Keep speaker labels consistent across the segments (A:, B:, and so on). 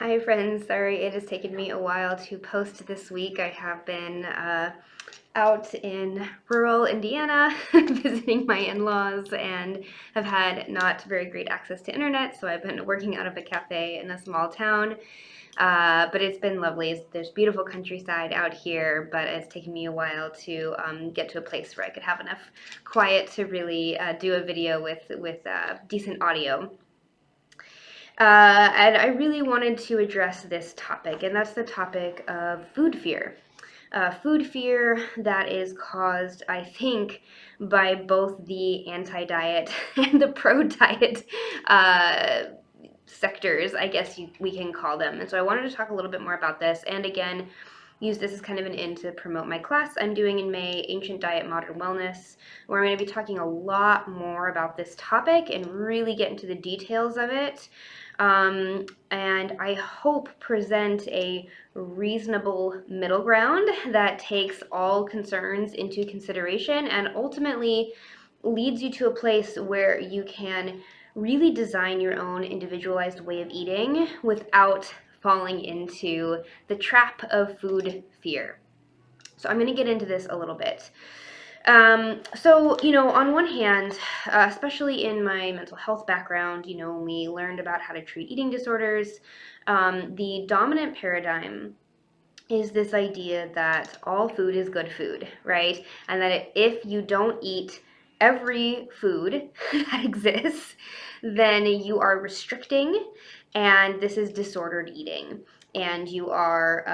A: Hi friends, sorry it has taken me a while to post this week. I have been out in rural Indiana visiting my in-laws and have had not very great access to internet, so I've been working out of a cafe in a small town. But it's been lovely. There's beautiful countryside out here, but it's taken me a while to get to a place where I could have enough quiet to really do a video with decent audio. And I really wanted to address this topic, and that's the topic of food fear. Food fear that is caused, I think, by both the anti-diet and the pro-diet sectors, I guess we can call them. And so I wanted to talk a little bit more about this, and again, use this as kind of an in to promote my class I'm doing in May, Ancient Diet, Modern Wellness, where I'm going to be talking a lot more about this topic and really get into the details of it. And I hope present a reasonable middle ground that takes all concerns into consideration and ultimately leads you to a place where you can really design your own individualized way of eating without falling into the trap of food fear. So I'm going to get into this a little bit. On one hand, especially in my mental health background, when we learned about how to treat eating disorders, the dominant paradigm is this idea that all food is good food, right? And that if you don't eat every food that exists, then you are restricting, and this is disordered eating. And you are,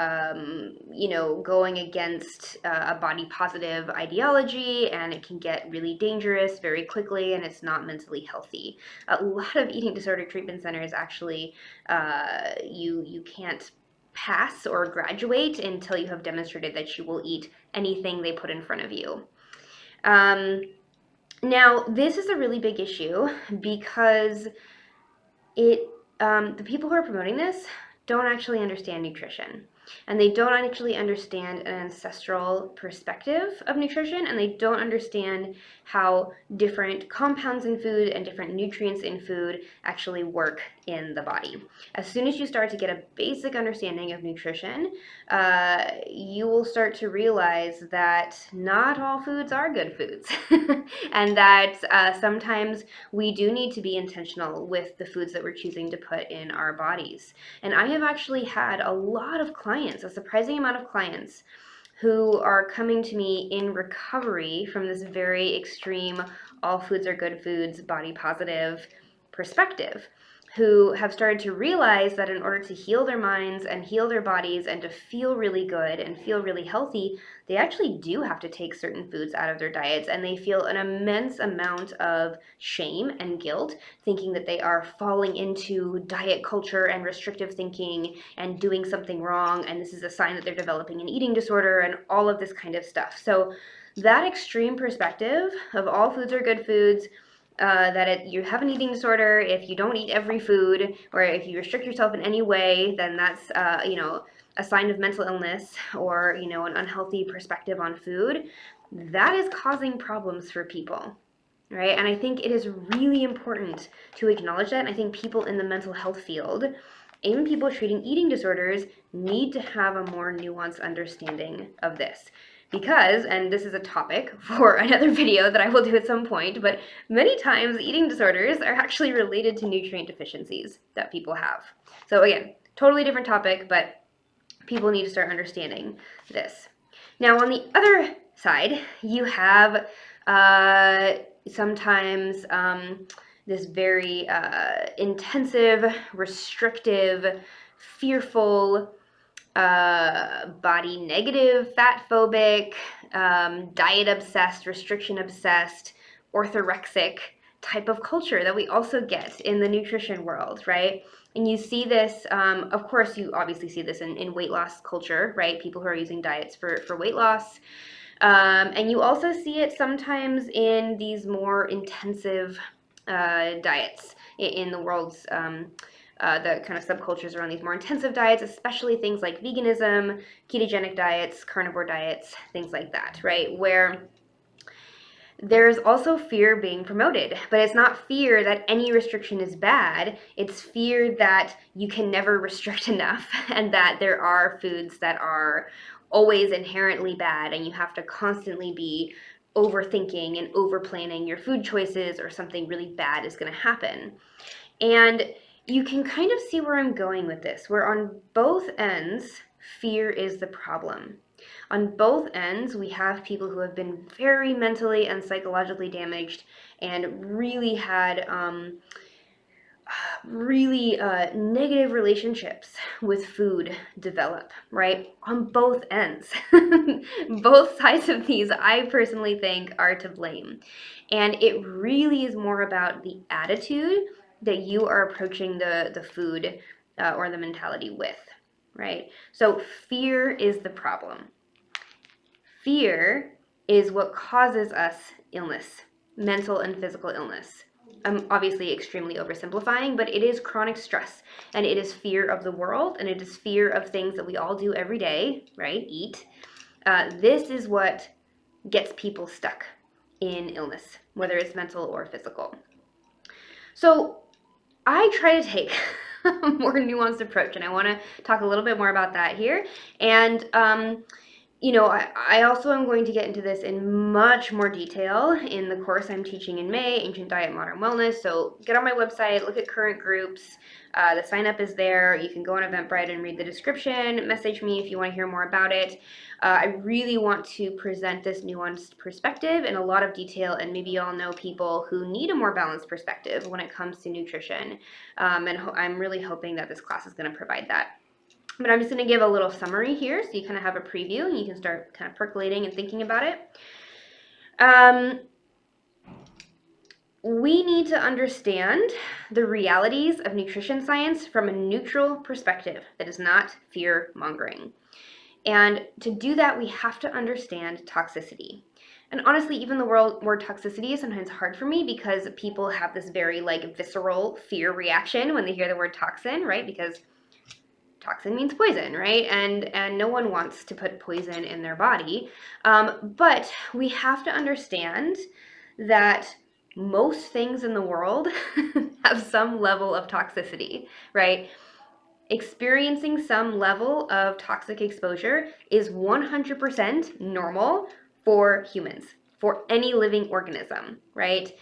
A: going against a body positive ideology, and it can get really dangerous very quickly, and it's not mentally healthy. A lot of eating disorder treatment centers actually, you can't pass or graduate until you have demonstrated that you will eat anything they put in front of you. Now, this is a really big issue because the people who are promoting this don't actually understand nutrition. And they don't actually understand an ancestral perspective of nutrition, and they don't understand how different compounds in food and different nutrients in food actually work in the body. As soon as you start to get a basic understanding of nutrition, you will start to realize that not all foods are good foods, and that sometimes we do need to be intentional with the foods that we're choosing to put in our bodies. And I have actually had a lot of clients, a surprising amount of clients, who are coming to me in recovery from this very extreme all foods are good foods, body positive perspective, who have started to realize that in order to heal their minds and heal their bodies and to feel really good and feel really healthy, they actually do have to take certain foods out of their diets, and they feel an immense amount of shame and guilt, thinking that they are falling into diet culture and restrictive thinking and doing something wrong, and this is a sign that they're developing an eating disorder and all of this kind of stuff. So that extreme perspective of all foods are good foods, you have an eating disorder if you don't eat every food, or if you restrict yourself in any way, then that's a sign of mental illness, or an unhealthy perspective on food. That is causing problems for people, right? And I think it is really important to acknowledge that. And I think people in the mental health field, even people treating eating disorders, need to have a more nuanced understanding of this. Because, and this is a topic for another video that I will do at some point, but many times eating disorders are actually related to nutrient deficiencies that people have. So again, totally different topic, but people need to start understanding this. Now, on the other side, you have sometimes this very intensive, restrictive, fearful, body negative, fat phobic, diet obsessed, restriction obsessed, orthorexic type of culture that we also get in the nutrition world, right? And you see this, of course, you obviously see this in weight loss culture, right? People who are using diets for weight loss. And you also see it sometimes in these more intensive diets in the world's the kind of subcultures around these more intensive diets, especially things like veganism, ketogenic diets, carnivore diets, things like that, right? Where there's also fear being promoted, but it's not fear that any restriction is bad. It's fear that you can never restrict enough and that there are foods that are always inherently bad and you have to constantly be overthinking and overplanning your food choices or something really bad is going to happen. And you can kind of see where I'm going with this, where on both ends, fear is the problem. On both ends, we have people who have been very mentally and psychologically damaged and really had negative relationships with food develop, right? On both ends. Both sides of these, I personally think, are to blame. And it really is more about the attitude that you are approaching the food or the mentality with, right? So fear is the problem. Fear is what causes us illness, mental and physical illness. I'm obviously extremely oversimplifying, but it is chronic stress, and it is fear of the world, and it is fear of things that we all do every day, right? Eat. This is what gets people stuck in illness, whether it's mental or physical. So I try to take a more nuanced approach, and I want to talk a little bit more about that here. And I also am going to get into this in much more detail in the course I'm teaching in May, Ancient Diet, Modern Wellness. So get on my website, look at current groups. The sign up is there. You can go on Eventbrite and read the description. Message me if you want to hear more about it. I really want to present this nuanced perspective in a lot of detail, and maybe y'all know people who need a more balanced perspective when it comes to nutrition. And I'm really hoping that this class is going to provide that. But I'm just going to give a little summary here so you kind of have a preview and you can start kind of percolating and thinking about it. We need to understand the realities of nutrition science from a neutral perspective that is not fear-mongering. And to do that, we have to understand toxicity. And honestly, even the word toxicity is sometimes hard for me because people have this very visceral fear reaction when they hear the word toxin, right? Because toxin means poison, right? And no one wants to put poison in their body. But we have to understand that most things in the world have some level of toxicity, right? Experiencing some level of toxic exposure is 100% normal for humans, for any living organism, right?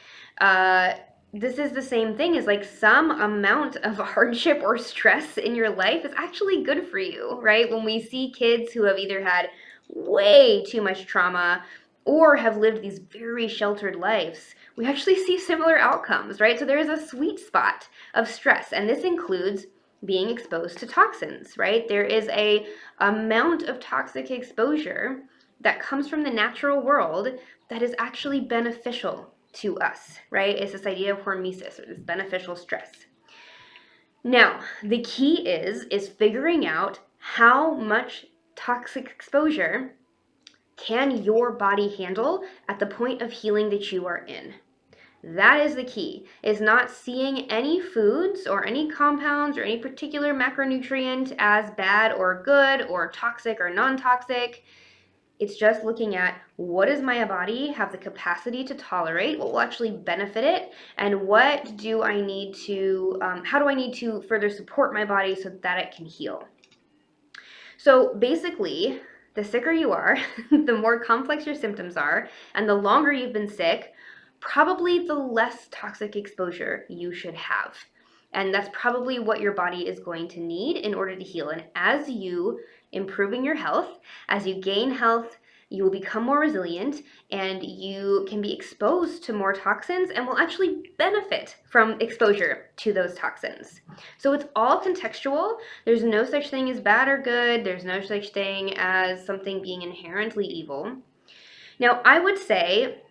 A: This is the same thing as some amount of hardship or stress in your life is actually good for you, right? When we see kids who have either had way too much trauma or have lived these very sheltered lives, we actually see similar outcomes, right? So there is a sweet spot of stress, and this includes being exposed to toxins, right? There is a amount of toxic exposure that comes from the natural world that is actually beneficial to us, right? It's this idea of hormesis, or this beneficial stress. Now, the key is figuring out how much toxic exposure can your body handle at the point of healing that you are in. That is the key, is not seeing any foods or any compounds or any particular macronutrient as bad or good or toxic or non-toxic. It's just looking at what does my body have the capacity to tolerate, what will actually benefit it, and what do I need to, how do I need to further support my body so that it can heal. So basically, the sicker you are, the more complex your symptoms are, and the longer you've been sick, probably the less toxic exposure you should have. And that's probably what your body is going to need in order to heal. And as you improving your health, as you gain health, you will become more resilient and you can be exposed to more toxins and will actually benefit from exposure to those toxins. So it's all contextual. There's no such thing as bad or good. There's no such thing as something being inherently evil. Now, I would say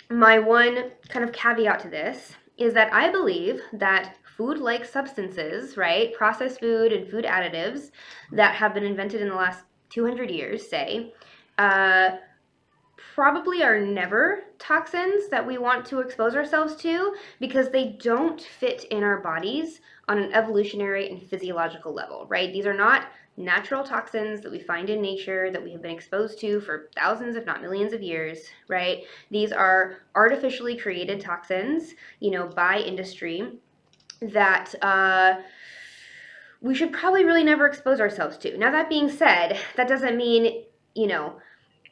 A: my one kind of caveat to this is that I believe that food-like substances, right, processed food and food additives that have been invented in the last 200 years, say, probably are never toxins that we want to expose ourselves to because they don't fit in our bodies on an evolutionary and physiological level, right? These are not natural toxins that we find in nature that we have been exposed to for thousands, if not millions of years, right? These are artificially created toxins, by industry that we should probably really never expose ourselves to. Now, that being said, that doesn't mean,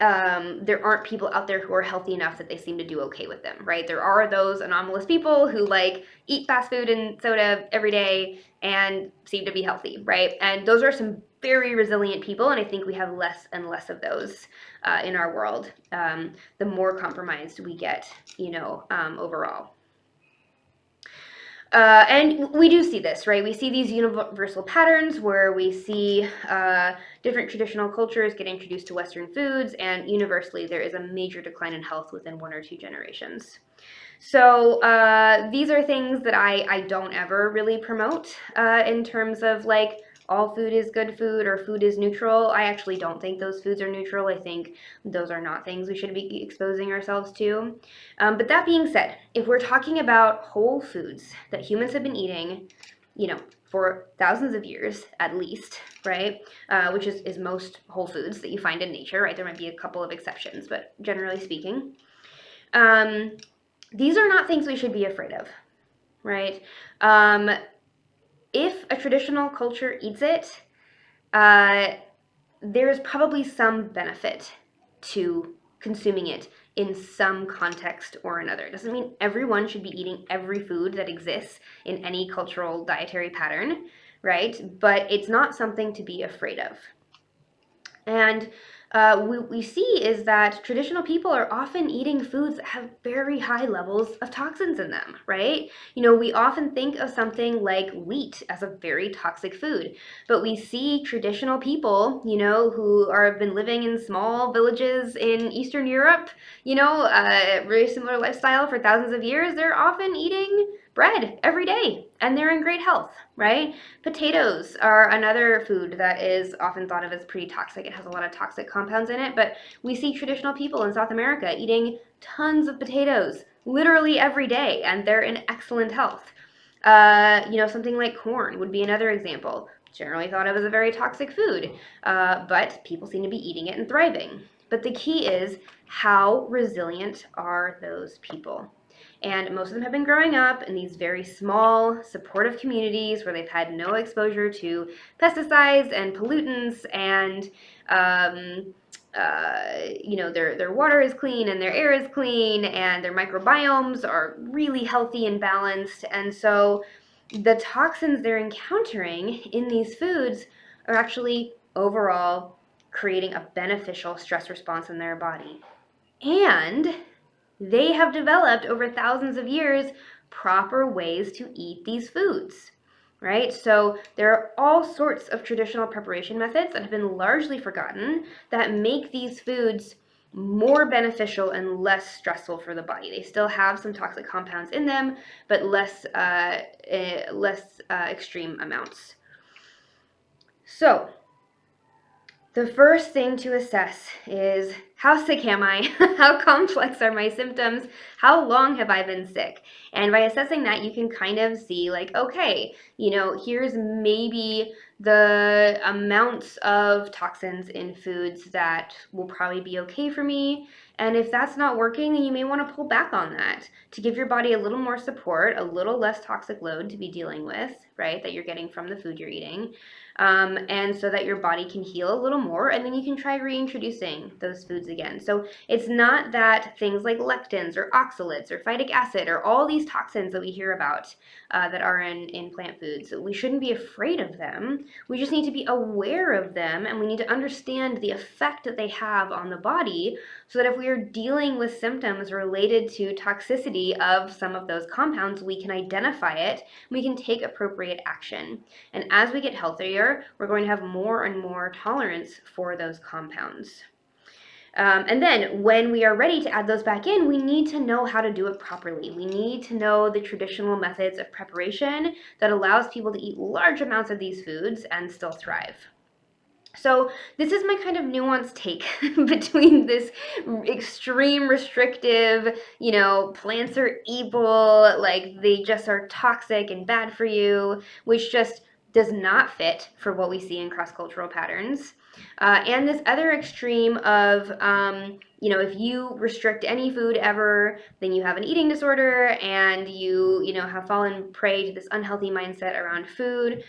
A: there aren't people out there who are healthy enough that they seem to do okay with them, right? There are those anomalous people who eat fast food and soda every day and seem to be healthy, right? And those are some very resilient people, and I think we have less and less of those in our world. The more compromised we get, overall. And we do see this, right? We see these universal patterns where we see different traditional cultures get introduced to Western foods, and universally there is a major decline in health within 1 or 2 generations. So these are things that I don't ever really promote in terms of all food is good food or food is neutral. I actually don't think those foods are neutral. I think those are not things we should be exposing ourselves to. But that being said, if we're talking about whole foods that humans have been eating, for thousands of years at least, right? Which is most whole foods that you find in nature, right? There might be a couple of exceptions, but generally speaking, these are not things we should be afraid of, right? If a traditional culture eats it, there is probably some benefit to consuming it in some context or another. It doesn't mean everyone should be eating every food that exists in any cultural dietary pattern, right? But it's not something to be afraid of. And we see is that traditional people are often eating foods that have very high levels of toxins in them, right? We often think of something like wheat as a very toxic food, but we see traditional people, who have been living in small villages in Eastern Europe, very similar lifestyle for thousands of years. They're often eating bread every day and they're in great health, right? Potatoes are another food that is often thought of as pretty toxic. It has a lot of toxic compounds in it, but we see traditional people in South America eating tons of potatoes literally every day and they're in excellent health. Something like corn would be another example. Generally thought of as a very toxic food, but people seem to be eating it and thriving. But the key is, how resilient are those people? And most of them have been growing up in these very small, supportive communities where they've had no exposure to pesticides and pollutants, and their water is clean and their air is clean and their microbiomes are really healthy and balanced. And so the toxins they're encountering in these foods are actually overall creating a beneficial stress response in their body. And they have developed over thousands of years proper ways to eat these foods, right? So there are all sorts of traditional preparation methods that have been largely forgotten that make these foods more beneficial and less stressful for the body. They still have some toxic compounds in them, but less extreme amounts. So the first thing to assess is, how sick am I? How complex are my symptoms? How long have I been sick? And by assessing that, you can kind of see okay, here's maybe the amounts of toxins in foods that will probably be okay for me. And if that's not working, then you may want to pull back on that to give your body a little more support, a little less toxic load to be dealing with, right, that you're getting from the food you're eating. And so that your body can heal a little more, and then you can try reintroducing those foods again. So it's not that things like lectins or oxalates or phytic acid or all these toxins that we hear about that are in plant foods, we shouldn't be afraid of them. We just need to be aware of them, and we need to understand the effect that they have on the body, so that if we are dealing with symptoms related to toxicity of some of those compounds, we can identify it, we can take appropriate action. And as we get healthier, we're going to have more and more tolerance for those compounds. And then when we are ready to add those back in, we need to know how to do it properly. We need to know the traditional methods of preparation that allows people to eat large amounts of these foods and still thrive. So this is my kind of nuanced take between this extreme restrictive, plants are evil, like they just are toxic and bad for you, which just does not fit for what we see in cross-cultural patterns. And this other extreme of, if you restrict any food ever, then you have an eating disorder and you have fallen prey to this unhealthy mindset around food.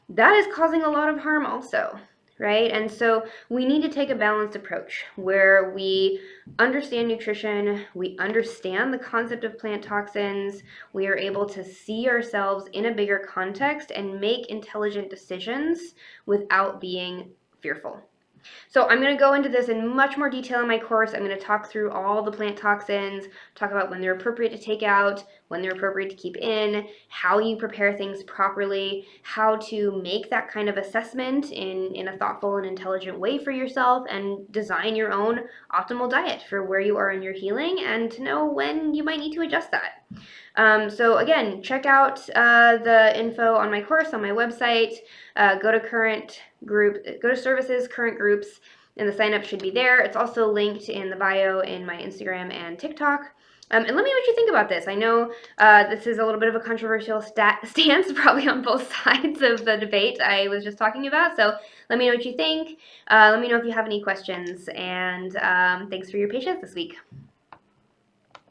A: That is causing a lot of harm also, right? And so we need to take a balanced approach where we understand nutrition, we understand the concept of plant toxins, we are able to see ourselves in a bigger context and make intelligent decisions without being fearful. So I'm going to go into this in much more detail in my course. I'm going to talk through all the plant toxins, talk about when they're appropriate to take out, when they're appropriate to keep in, how you prepare things properly, how to make that kind of assessment in a thoughtful and intelligent way for yourself, and design your own optimal diet for where you are in your healing, and to know when you might need to adjust that. So again, check out the info on my course on my website. Go to services, current groups, and the sign up should be there. It's also linked in the bio in my Instagram and TikTok. And let me know what you think about this. I know this is a little bit of a controversial stance, probably on both sides of the debate I was just talking about. So let me know what you think. Let me know if you have any questions. And thanks for your patience this week.